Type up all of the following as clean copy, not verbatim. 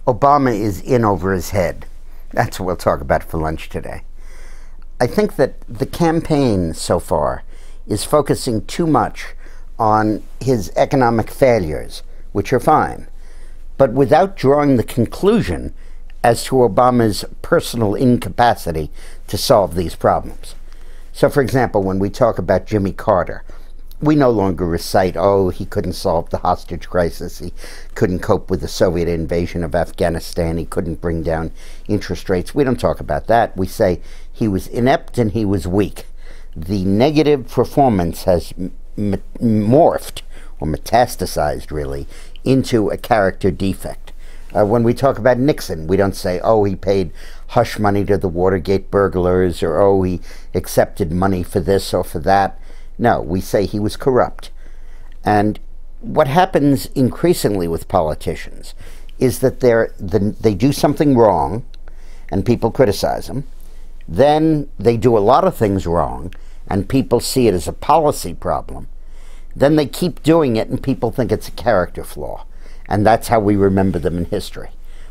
Obama is in over his head. That's what we'll talk about for lunch today. I think that the campaign so far is focusing too much on his economic failures, which are fine, but without drawing the conclusion as to Obama's personal incapacity to solve these problems. So, for example, when we talk about Jimmy Carter, we no longer recite, oh, he couldn't solve the hostage crisis, he couldn't cope with the Soviet invasion of Afghanistan, he couldn't bring down interest rates. We don't talk about that. We say he was inept and he was weak. The negative performance has morphed, or metastasized really, into a character defect. When we talk about Nixon, we don't say, oh, he paid hush money to the Watergate burglars, or oh, he accepted money for this or for that. No, we say he was corrupt. And what happens increasingly with politicians is that they do something wrong and people criticize them. Then they do a lot of things wrong and people see it as a policy problem. Then they keep doing it and people think it's a character flaw. And that's how we remember them in history.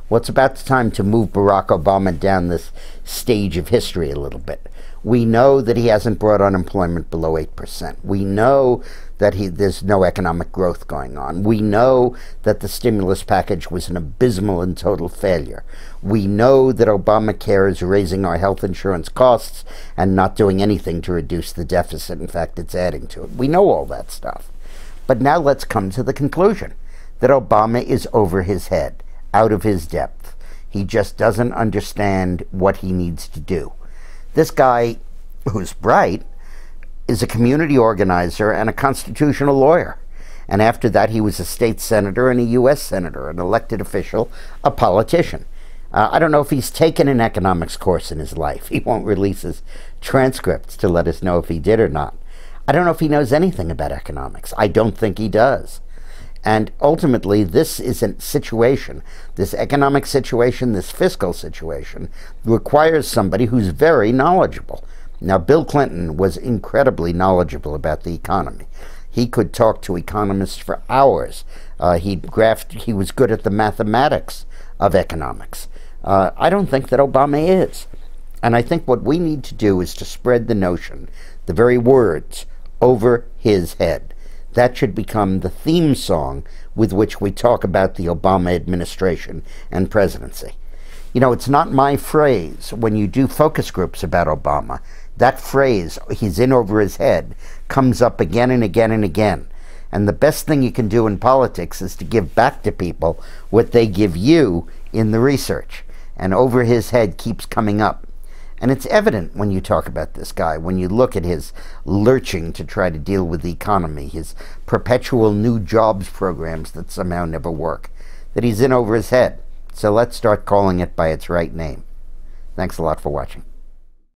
Well, it's about time to move Barack Obama down this stage of history a little bit. We know that he hasn't brought unemployment below 8%. We know that there's no economic growth going on. We know that the stimulus package was an abysmal and total failure. We know that Obamacare is raising our health insurance costs and not doing anything to reduce the deficit. In fact, it's adding to it. We know all that stuff. But now let's come to the conclusion that Obama is over his head, out of his depth. He just doesn't understand what he needs to do. This guy, who's bright, is a community organizer and a constitutional lawyer. And after that, he was a state senator and a U.S. senator, an elected official, a politician. I don't know if he's taken an economics course in his life. He won't release his transcripts to let us know if he did or not. I don't know if he knows anything about economics. I don't think he does. And ultimately, this is a situation, this economic situation, this fiscal situation, requires somebody who's very knowledgeable. Now, Bill Clinton was incredibly knowledgeable about the economy. He could talk to economists for hours. He was good at the mathematics of economics. I don't think that Obama is. And I think what we need to do is to spread the notion, the very words, over his head. That should become the theme song with which we talk about the Obama administration and presidency. You know, it's not my phrase. When you do focus groups about Obama, that phrase, he's in over his head, comes up again and again and again. And the best thing you can do in politics is to give back to people what they give you in the research. And over his head keeps coming up. And it's evident when you talk about this guy, when you look at his lurching to try to deal with the economy, his perpetual new jobs programs that somehow never work, that he's in over his head. So let's start calling it by its right name. Thanks a lot for watching.